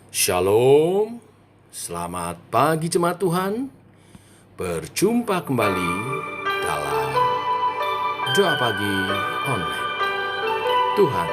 Shalom, selamat pagi jemaat Tuhan. Berjumpa kembali dalam doa pagi online. Tuhan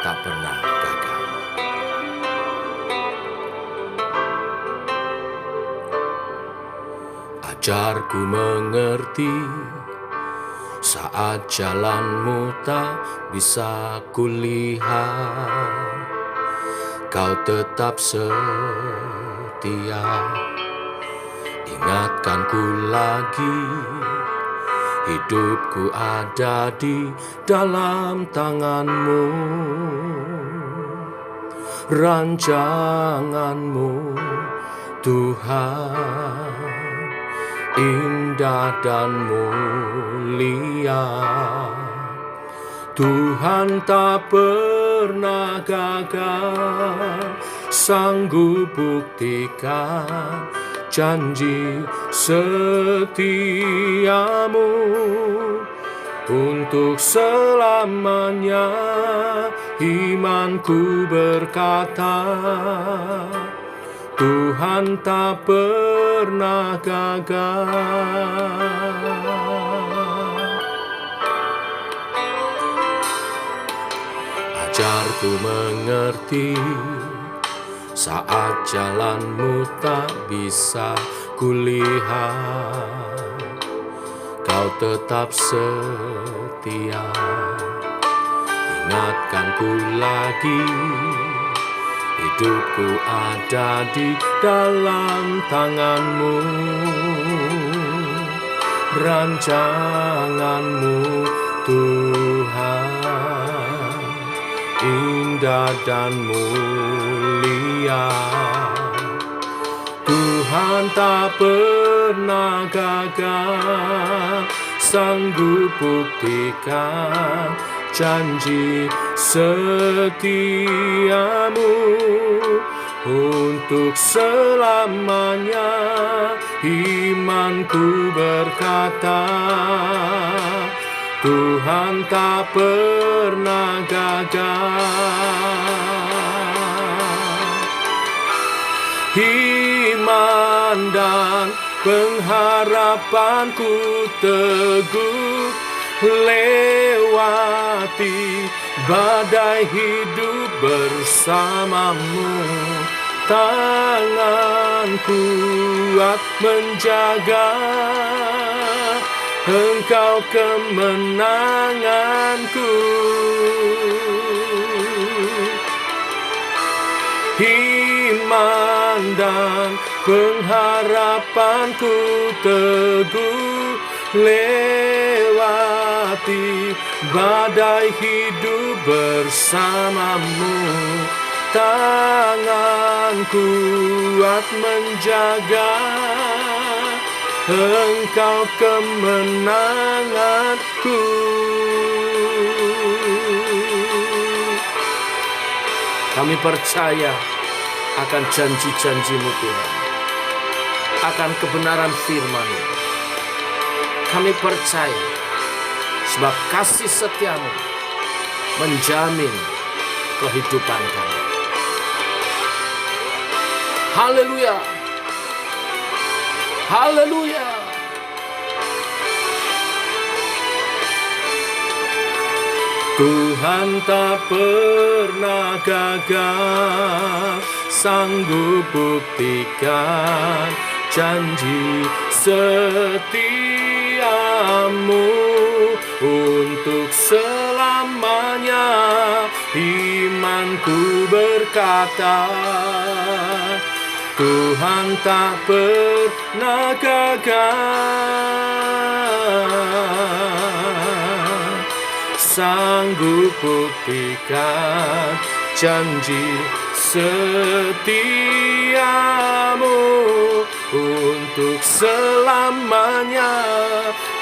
tak pernah gagal. Ajarku mengerti saat jalanmu tak bisa kulihat. Kau tetap setia, ingatkanku lagi, hidupku ada di dalam tanganmu. Rancanganmu Tuhan, indah dan mulia. Tuhan tak pernah gagal, sanggup buktikan janji setiamu untuk selamanya. Imanku berkata, Tuhan tak pernah gagal. Ajarku mengerti saat jalanmu tak bisa kulihat. Kau tetap setia, ingatkanku lagi, hidupku ada di dalam tanganmu. Rancanganmu Tuhan, indah dan mulia. Tuhan tak pernah gagal, sanggup buktikan janji setiamu untuk selamanya. Imanku berkata, Tuhan tak pernah gagal. Iman dan pengharapanku teguh, lewati badai hidup bersamamu. Tangan kuat menjaga, Engkau kemenanganku. Iman dan pengharapanku teguh, lewati badai hidup bersamamu. Tangan kuat menjaga, Engkau kemenanganku. Kami percaya akan janji-janji-Mu Tuhan, akan kebenaran firman-Mu. Kami percaya sebab kasih setia-Mu menjamin kehidupan kami. Haleluya, haleluya. Tuhan tak pernah gagal, sanggup buktikan janji setiamu untuk selamanya. Imanku berkata, Tuhan tak pernah gagal, sanggup buktikan janji setiamu untuk selamanya.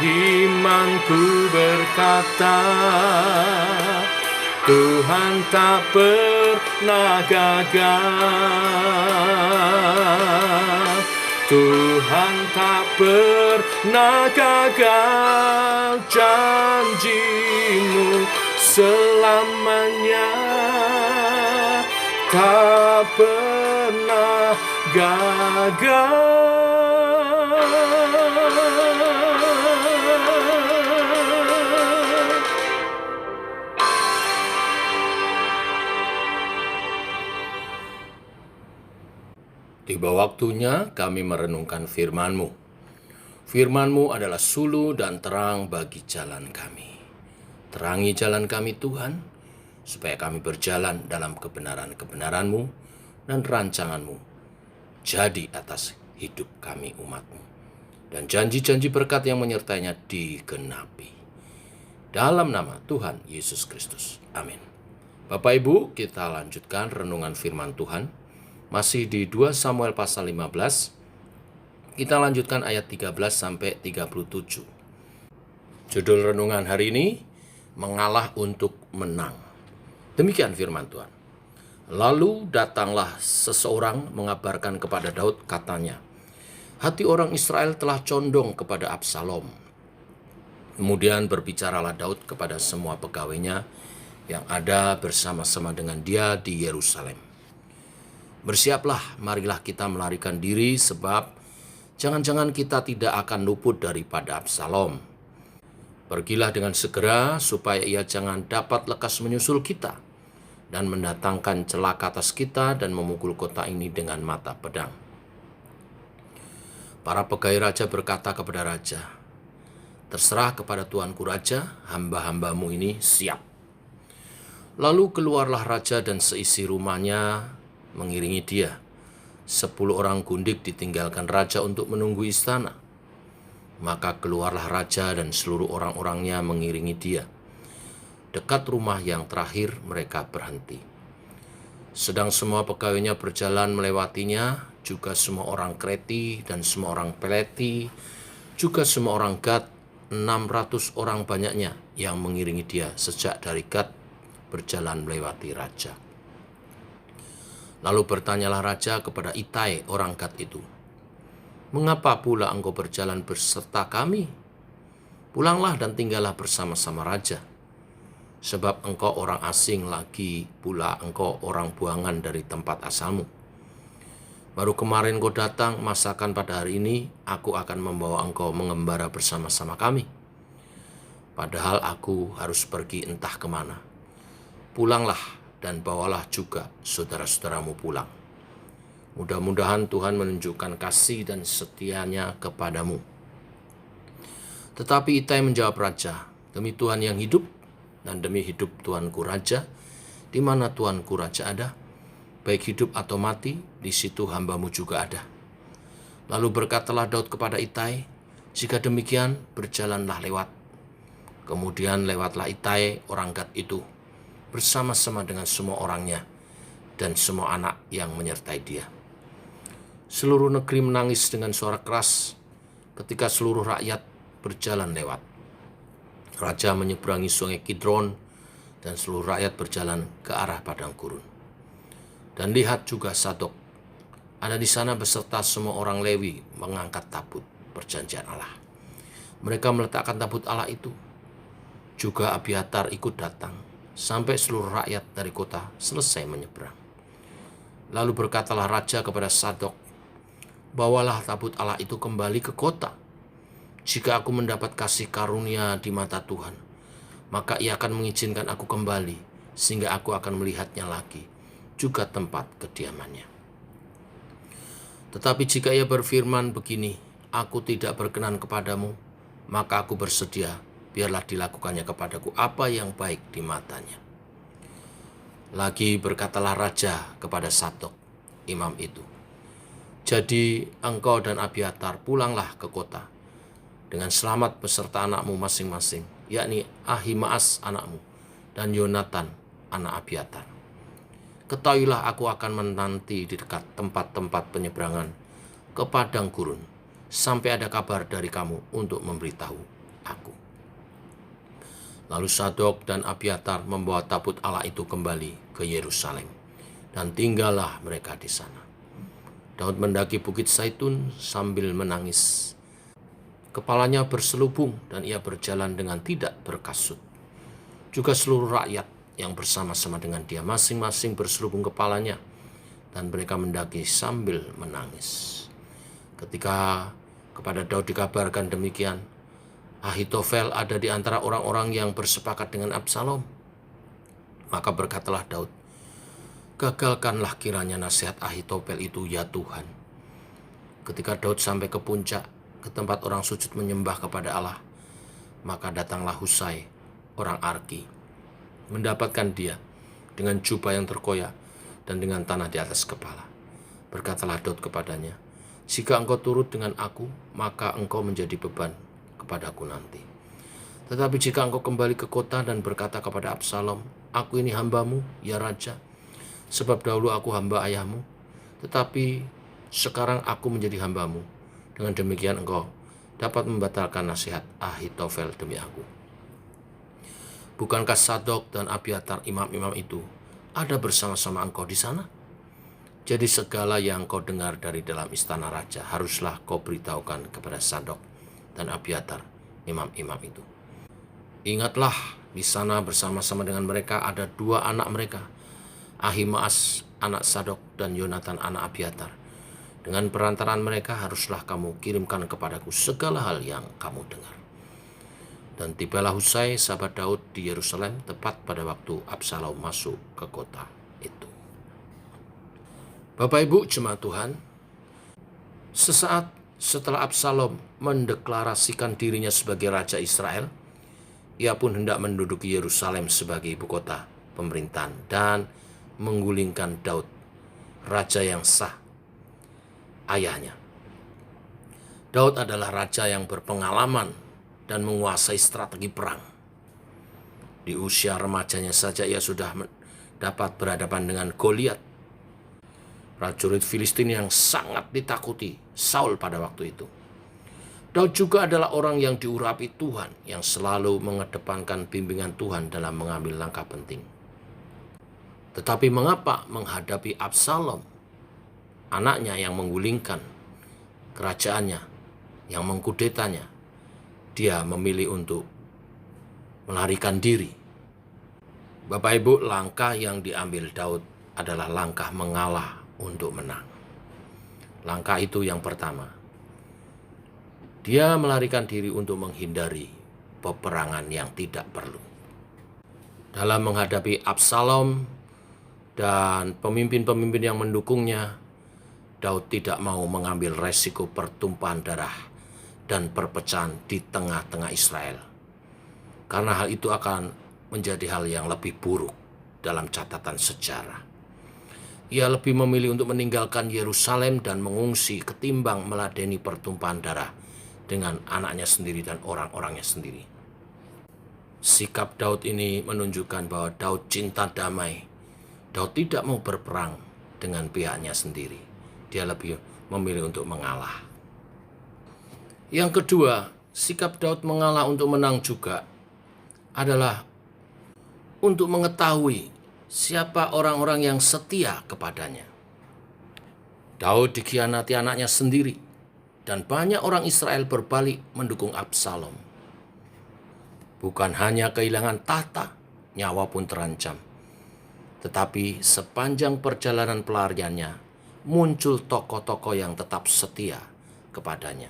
Imanku berkata, Tuhan tak pernah gagal, Tuhan tak pernah gagal. Janji-Mu selamanya tak pernah pernah gagal. Tiba waktunya kami merenungkan firman-Mu. Firman-Mu adalah suluh dan terang bagi jalan kami. Terangi jalan kami Tuhan, supaya kami berjalan dalam kebenaran-kebenaran-Mu dan rancangan-Mu jadi atas hidup kami umat-Mu. Dan janji-janji berkat yang menyertainya digenapi. Dalam nama Tuhan Yesus Kristus. Amin. Bapak Ibu, kita lanjutkan renungan firman Tuhan. Masih di 2 Samuel pasal 15, kita lanjutkan ayat 13 sampai 37. Judul renungan hari ini, mengalah untuk menang. Demikian firman Tuhan. Lalu datanglah seseorang mengabarkan kepada Daud, katanya, hati orang Israel telah condong kepada Absalom. Kemudian berbicaralah Daud kepada semua pegawainya yang ada bersama-sama dengan dia di Yerusalem. Bersiaplah, marilah kita melarikan diri, sebab jangan-jangan kita tidak akan luput daripada Absalom. Pergilah dengan segera, supaya ia jangan dapat lekas menyusul kita, dan mendatangkan celaka atas kita, dan memukul kota ini dengan mata pedang. Para pegawai raja berkata kepada raja, terserah kepada tuanku raja, hamba-hambamu ini siap. Lalu keluarlah raja dan seisi rumahnya mengiringi dia. 10 orang gundik ditinggalkan raja untuk menunggu istana. Maka keluarlah raja dan seluruh orang-orangnya mengiringi dia. Dekat rumah yang terakhir mereka berhenti. Sedang semua pegawainya berjalan melewatinya, juga semua orang Kreti dan semua orang Peleti, juga semua orang Gad, 600 orang banyaknya yang mengiringi dia sejak dari Gad berjalan melewati raja. Lalu bertanyalah raja kepada Itai orang Gad itu, mengapa pula engkau berjalan berserta kami? Pulanglah dan tinggallah bersama-sama raja, sebab engkau orang asing, lagi pula engkau orang buangan dari tempat asalmu. Baru kemarin kau datang, masakan pada hari ini aku akan membawa engkau mengembara bersama-sama kami. Padahal aku harus pergi entah kemana. Pulanglah dan bawalah juga saudara-saudaramu pulang. Mudah-mudahan Tuhan menunjukkan kasih dan setianya kepadamu. Tetapi Itai menjawab raja, demi Tuhan yang hidup dan demi hidup tuanku raja, di mana tuanku raja ada, baik hidup atau mati, di situ hambamu juga ada. Lalu berkatalah Daud kepada Itai, jika demikian berjalanlah lewat. Kemudian lewatlah Itai orang Gad itu, bersama-sama dengan semua orangnya dan semua anak yang menyertai dia. Seluruh negeri menangis dengan suara keras ketika seluruh rakyat berjalan lewat. Raja menyeberangi sungai Kidron dan seluruh rakyat berjalan ke arah padang gurun. Dan lihat juga Sadok ada di sana beserta semua orang Lewi mengangkat tabut perjanjian Allah. Mereka meletakkan tabut Allah itu. Juga Abiatar ikut datang, sampai seluruh rakyat dari kota selesai menyeberang. Lalu berkatalah raja kepada Sadok, bawalah tabut Allah itu kembali ke kota. Jika aku mendapat kasih karunia di mata Tuhan, maka ia akan mengizinkan aku kembali, sehingga aku akan melihatnya lagi, juga tempat kediamannya. Tetapi jika ia berfirman begini, aku tidak berkenan kepadamu, maka aku bersedia, biarlah dilakukannya kepadaku apa yang baik di matanya. Lagi berkatalah raja kepada Sadok, imam itu, jadi engkau dan Abiatar pulanglah ke kota dengan selamat beserta anakmu masing-masing, yakni Ahimaas anakmu dan Yonatan anak Abiatar. Ketahuilah aku akan menanti di dekat tempat-tempat penyeberangan ke padang gurun, sampai ada kabar dari kamu untuk memberitahu aku. Lalu Sadok dan Abiatar membawa tabut Allah itu kembali ke Yerusalem, dan tinggallah mereka di sana. Daud mendaki bukit Zaitun sambil menangis. Kepalanya berselubung dan ia berjalan dengan tidak berkasut. Juga seluruh rakyat yang bersama-sama dengan dia masing-masing berselubung kepalanya dan mereka mendaki sambil menangis. Ketika kepada Daud dikabarkan demikian, Ahitofel ada di antara orang-orang yang bersepakat dengan Absalom. Maka berkatalah Daud, gagalkanlah kiranya nasihat Ahitofel itu ya Tuhan. Ketika Daud sampai ke puncak, ke tempat orang sujud menyembah kepada Allah, maka datanglah Husai, orang Arki, mendapatkan dia dengan jubah yang terkoyak dan dengan tanah di atas kepala. Berkatalah Daud kepadanya, jika engkau turut dengan aku, maka engkau menjadi beban kepadaku nanti. Tetapi jika engkau kembali ke kota dan berkata kepada Absalom, aku ini hambamu, ya Raja, sebab dahulu aku hamba ayahmu, tetapi sekarang aku menjadi hambamu. Dengan demikian engkau dapat membatalkan nasihat Ahitofel demi aku. Bukankah Sadok dan Abiatar imam-imam itu ada bersama-sama engkau di sana? Jadi segala yang kau dengar dari dalam istana raja haruslah kau beritahukan kepada Sadok dan Abiatar, imam-imam itu. Ingatlah, di sana bersama-sama dengan mereka ada 2 anak mereka, Ahimaas anak Sadok dan Yonatan anak Abiatar. Dengan perantaraan mereka haruslah kamu kirimkan kepadaku segala hal yang kamu dengar. Dan tibalah Husai sahabat Daud di Yerusalem tepat pada waktu Absalom masuk ke kota itu. Bapak Ibu jemaat Tuhan, sesaat setelah Absalom mendeklarasikan dirinya sebagai Raja Israel, ia pun hendak menduduki Yerusalem sebagai ibu kota pemerintahan dan menggulingkan Daud, raja yang sah, ayahnya. Daud adalah raja yang berpengalaman dan menguasai strategi perang. Di usia remajanya saja ia sudah dapat berhadapan dengan Goliat, prajurit Filistin yang sangat ditakuti Saul pada waktu itu. Daud juga adalah orang yang diurapi Tuhan, yang selalu mengedepankan bimbingan Tuhan dalam mengambil langkah penting. Tetapi mengapa menghadapi Absalom, anaknya yang menggulingkan kerajaannya, yang mengkudetanya, dia memilih untuk melarikan diri? Bapak Ibu, langkah yang diambil Daud adalah langkah mengalah untuk menang. Langkah itu yang pertama. Dia melarikan diri untuk menghindari peperangan yang tidak perlu. Dalam menghadapi Absalom dan pemimpin-pemimpin yang mendukungnya, Daud tidak mau mengambil resiko pertumpahan darah dan perpecahan di tengah-tengah Israel. Karena hal itu akan menjadi hal yang lebih buruk dalam catatan sejarah. Ia lebih memilih untuk meninggalkan Yerusalem dan mengungsi ketimbang meladeni pertumpahan darah dengan anaknya sendiri dan orang-orangnya sendiri. Sikap Daud ini menunjukkan bahwa Daud cinta damai. Daud tidak mau berperang dengan pihaknya sendiri. Dia lebih memilih untuk mengalah. Yang kedua, sikap Daud mengalah untuk menang juga adalah untuk mengetahui siapa orang-orang yang setia kepadanya. Daud dikhianati anaknya sendiri, dan banyak orang Israel berbalik mendukung Absalom. Bukan hanya kehilangan tahta, nyawa pun terancam. Tetapi sepanjang perjalanan pelariannya, muncul tokoh-tokoh yang tetap setia kepadanya.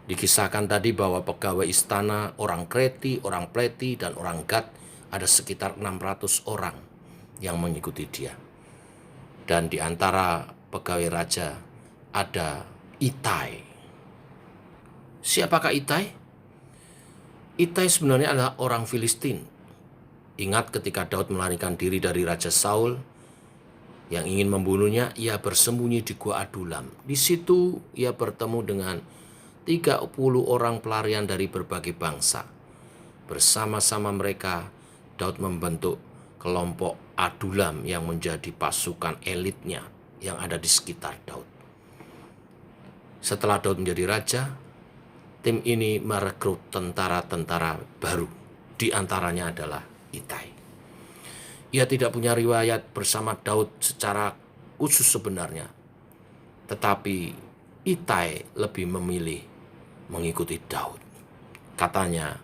Dikisahkan tadi bahwa pegawai istana, orang Kreti, orang Pleti, dan orang Gad ada sekitar 600 orang yang mengikuti dia. Dan di antara pegawai raja ada Itai. Siapakah Itai? Itai sebenarnya adalah orang Filistin. Ingat ketika Daud melarikan diri dari Raja Saul yang ingin membunuhnya, ia bersembunyi di Gua Adulam. Di situ ia bertemu dengan 30 orang pelarian dari berbagai bangsa. Bersama-sama mereka, Daud membentuk kelompok Adulam yang menjadi pasukan elitnya yang ada di sekitar Daud. Setelah Daud menjadi raja, tim ini merekrut tentara-tentara baru. Di antaranya adalah Itai. Ia tidak punya riwayat bersama Daud secara khusus sebenarnya. Tetapi Itai lebih memilih mengikuti Daud. Katanya,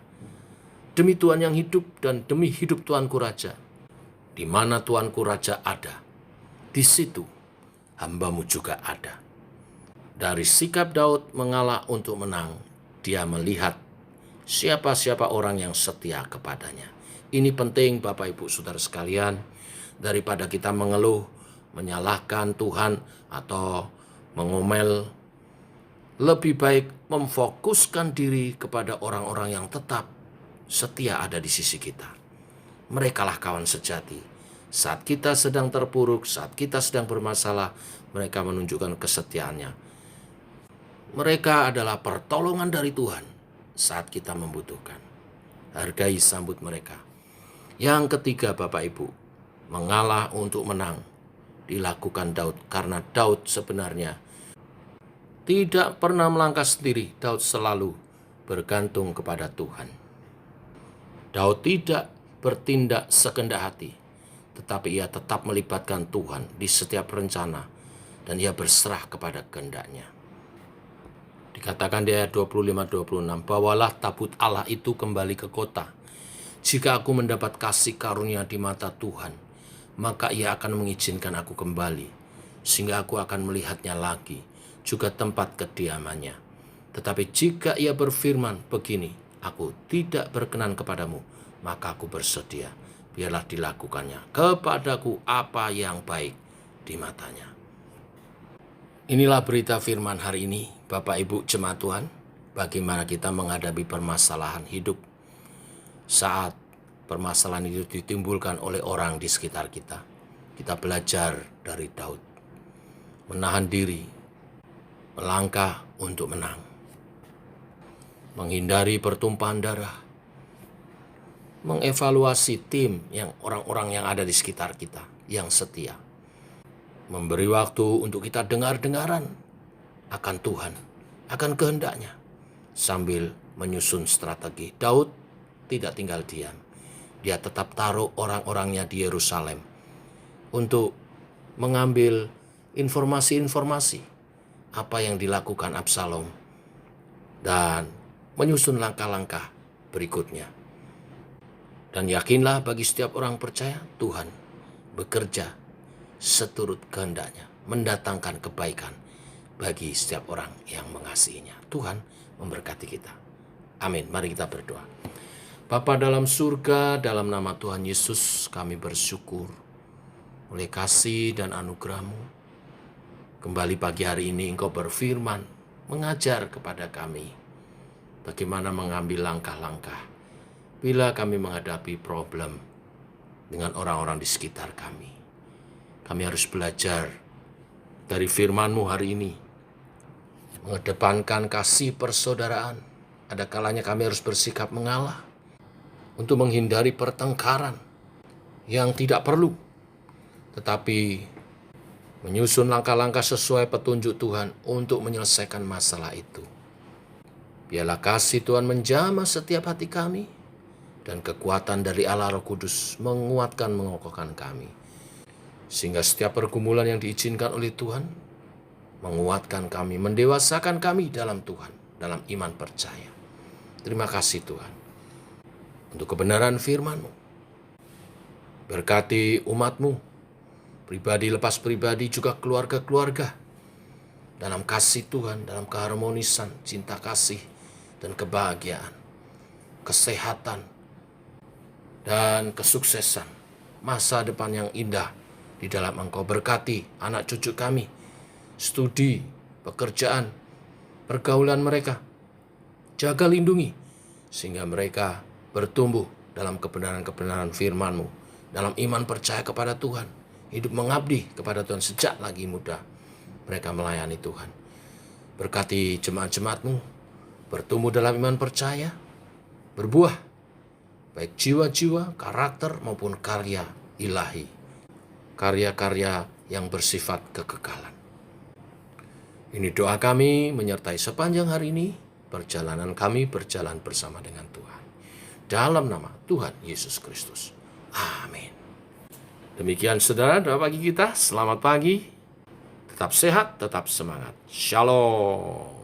demi Tuhan yang hidup dan demi hidup Tuanku Raja, di mana Tuanku Raja ada, di situ hamba-Mu juga ada. Dari sikap Daud mengalah untuk menang, dia melihat siapa-siapa orang yang setia kepadanya. Ini penting Bapak Ibu Saudara sekalian, daripada kita mengeluh, menyalahkan Tuhan atau mengomel, lebih baik memfokuskan diri kepada orang-orang yang tetap setia ada di sisi kita. Merekalah kawan sejati. Saat kita sedang terpuruk, saat kita sedang bermasalah, mereka menunjukkan kesetiaannya. Mereka adalah pertolongan dari Tuhan saat kita membutuhkan. Hargai, sambut mereka. Yang ketiga Bapak Ibu, mengalah untuk menang dilakukan Daud, karena Daud sebenarnya tidak pernah melangkah sendiri. Daud selalu bergantung kepada Tuhan. Daud tidak bertindak sekehendak hati, tetapi ia tetap melibatkan Tuhan di setiap rencana, dan ia berserah kepada kehendaknya. Dikatakan di ayat 25-26, bawalah tabut Allah itu kembali ke kota. Jika aku mendapat kasih karunia di mata Tuhan, maka ia akan mengizinkan aku kembali, sehingga aku akan melihatnya lagi, juga tempat kediamannya. Tetapi jika ia berfirman begini, aku tidak berkenan kepadamu, maka aku bersedia, biarlah dilakukannya kepadaku apa yang baik di matanya. Inilah berita firman hari ini, Bapak Ibu jemaat Tuhan, bagaimana kita menghadapi permasalahan hidup saat permasalahan itu ditimbulkan oleh orang di sekitar kita. Kita belajar dari Daud, menahan diri, melangkah untuk menang, menghindari pertumpahan darah, mengevaluasi tim yang orang-orang yang ada di sekitar kita yang setia, memberi waktu untuk kita dengar-dengaran akan Tuhan, akan kehendaknya, sambil menyusun strategi. Daud tidak tinggal diam. Dia tetap taruh orang-orangnya di Yerusalem untuk mengambil informasi-informasi apa yang dilakukan Absalom dan menyusun langkah-langkah berikutnya. Dan yakinlah bagi setiap orang percaya, Tuhan bekerja seturut kehendaknya, mendatangkan kebaikan bagi setiap orang yang mengasihinya. Tuhan memberkati kita. Amin. Mari kita berdoa. Bapa dalam surga, dalam nama Tuhan Yesus, kami bersyukur oleh kasih dan anugerah-Mu. Kembali pagi hari ini Engkau berfirman, mengajar kepada kami bagaimana mengambil langkah-langkah bila kami menghadapi problem dengan orang-orang di sekitar kami. Kami harus belajar dari firman-Mu hari ini, mengedepankan kasih persaudaraan. Ada kalanya kami harus bersikap mengalah untuk menghindari pertengkaran yang tidak perlu, tetapi menyusun langkah-langkah sesuai petunjuk Tuhan untuk menyelesaikan masalah itu. Biarlah kasih Tuhan menjamah setiap hati kami, dan kekuatan dari Allah Roh Kudus menguatkan, mengokohkan kami, sehingga setiap pergumulan yang diizinkan oleh Tuhan menguatkan kami, mendewasakan kami dalam Tuhan, dalam iman percaya. Terima kasih Tuhan untuk kebenaran firman-Mu. Berkati umat-Mu, pribadi lepas pribadi, juga keluarga-keluarga, dalam kasih Tuhan, dalam keharmonisan, cinta kasih, dan kebahagiaan, kesehatan, dan kesuksesan, masa depan yang indah di dalam Engkau. Berkati anak cucu kami, studi, pekerjaan, pergaulan mereka, jaga lindungi, sehingga mereka bertumbuh dalam kebenaran-kebenaran firman-Mu, dalam iman percaya kepada Tuhan, hidup mengabdi kepada Tuhan sejak lagi muda. Mereka melayani Tuhan. Berkati jemaat-jemaat-Mu, bertumbuh dalam iman percaya, berbuah, baik jiwa-jiwa, karakter maupun karya ilahi, karya-karya yang bersifat kekekalan. Ini doa kami menyertai sepanjang hari ini, perjalanan kami berjalan bersama dengan Tuhan. Dalam nama Tuhan Yesus Kristus. Amin. Demikian saudara doa pagi kita. Selamat pagi. Tetap sehat, tetap semangat. Shalom.